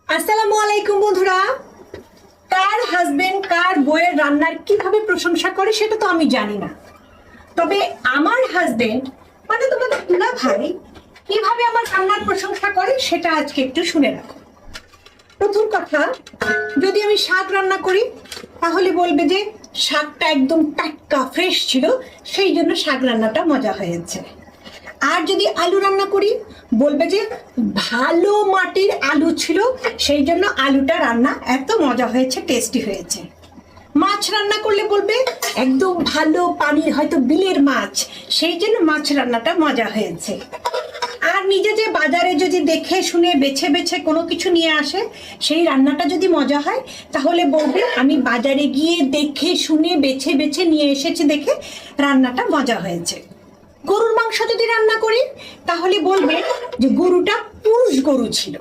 আসসালামু আলাইকুম বন্ধুরা। কার হাজবেন্ড কার বউয়ের রান্নার কিভাবে প্রশংসা করে সেটা তো আমি জানি না, তবে আমার হাজবেন্ড মানে তোমাদের দুলা ভাই কিভাবে আমার রান্নার প্রশংসা করে সেটা আজকে একটু শুনে রাখো। প্রথম কথা, যদি আমি শাক রান্না করি তাহলে বলবে যে শাকটা একদম টাটকা ফ্রেশ ছিল, সেই জন্য শাক রান্নাটা মজা হয়েছে। আর যদি আলু রান্না করি বলবে যে ভালো মাটির আলু ছিল, সেই জন্য আলুটা রান্না এত মজা হয়েছে, টেস্টি হয়েছে। মাছ রান্না করলে বলবে একদম ভালো পানির হয়তো বিলের মাছ, সেই জন্য মাছ রান্নাটা মজা হয়েছে। আর নিজে যে বাজারে যদি দেখে শুনে বেছে বেছে কোনো কিছু নিয়ে আসে, সেই রান্নাটা যদি মজা হয় তাহলে বলবে আমি বাজারে গিয়ে দেখে শুনে বেছে বেছে নিয়ে এসেছি দেখে রান্নাটা মজা হয়েছে। গরুর মাংস যদি রান্না করি তাহলে বলবে যে গরুটা পুরুষ গরু ছিল,